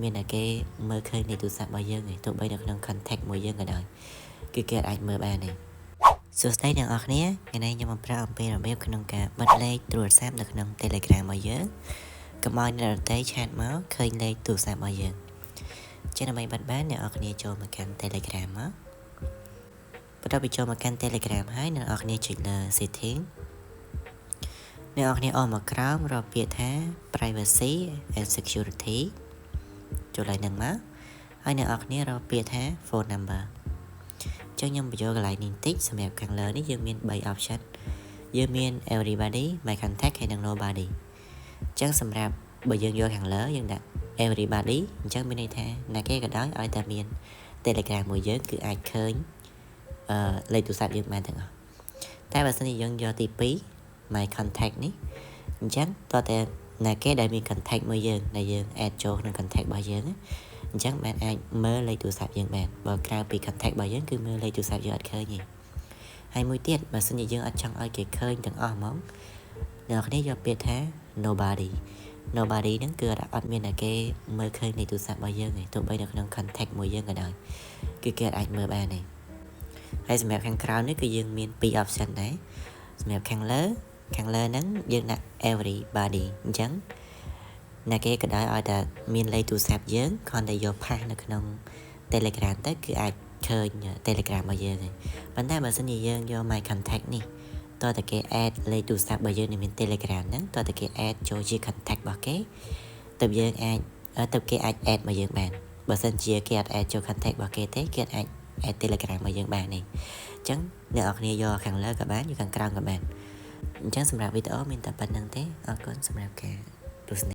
មានតែគេមើលឃើញនៃទូរស័ព្ទរបស់យើងឯងទោះបីនៅក្នុង contact មួយយើងក៏ដោយគឺគេអាចមើលបានឯងសួស្តីអ្នកនរគ្នាថ្ងៃនេះខ្ញុំមកប្រាប់អំពីរបៀបក្នុងការបិទលេខទូរស័ព្ទនៅក្នុង Telegram របស់យើងកុំឲ្យអ្នកដទៃឆាតមកឃើញលេខទូរស័ព្ទរបស់យើងចឹងដើម្បីបិទបានអ្នកនរគ្នាចូលមកកាន់ Telegram មកបន្ទាប់ពីចូលមកកាន់ Telegram ហើយអ្នកនរគ្នាចុចលើ setting អ្នកនរគ្នាអមមកក្រោមរកពាក្យថា privacy and security ចូលឡើងនឹងមកហើយអ្នកនរគ្នារកពាក្យថា phone number ចឹងខ្ញុំបញ្ចូលកន្លែងនេះបន្តិចសម្រាប់ខាងលើនេះយើងមាន3 option យើងមាន everybody my contact ហើយនិង nobody ចឹងសម្រាប់បើយើងយកខាងលើយើងដាក់ everybody អញ្ចឹងមានន័យថាអ្នកគេក៏ដោយឲ្យតែមាន Telegram មួយយើងគឺអាចឃើញលេខទូរស័ព្ទយើងបានទាំងអស់តែបើសិនជាយើងយកទី2 my contact នេះអញ្ចឹងតើតែអ្នកគេដែលមាន contact មួយយើងដែលយើង add ចូលក្នុង contact របស់យើងអញ្ចឹងបានអាចមើលលេខទូរស័ព្ទយើងបានបើក្រៅពី contact របស់យើងគឺមើលលេខទូរស័ព្ទយើងអត់ឃើញទេហើយមួយទៀតបើសិនជាយើងអត់ចង់ឲ្យគេឃើញទាំងអស់ហ្មងអ្នកគ្នាយកពាក្យថា nobody ហ្នឹងគឺអត់មានតែគេមើលឃើញលេខទូរស័ព្ទរបស់យើងទេទោះបីនៅក្នុង contact មួយយើងក៏ដោយគឺគេអាចមើលបានទេហើយសម្រាប់ខាងក្រោមនេះគឺយើងមាន2 option ដែរសម្រាប់ខាងលើហ្នឹងយើងដាក់ everybody អញ្ចឹងអ្នកគេក៏ដោយឲ្យតែមានលេខទូរស័ព្ទយើងគ្រាន់តែយកផាសនៅក្នុង Telegram ទៅគឺអាចឃើញ Telegram របស់យើងហើយប៉ុន្តែបើសិនជាយើងយក my contact នេះតើតែគេ add លេខទូរស័ព្ទរបស់យើងនៅមាន Telegram ហ្នឹងតើតែគេ add ចូលជា contact របស់គេទៅយើងអាចទៅគេអាច add មកយើងបានបើសិនជាគេអត់ add ចូល contact របស់គេទេគេអាច add Telegram មកយើងបានទេអញ្ចឹងអ្នកនរគ្នាយកខាងលើក៏បានយកខាងក្រោមក៏បានអញ្ចឹងសម្រាប់វីដេអូមានតែប៉ុណ្្នឹងទេអរគុណសម្រាប់ការទស្សនា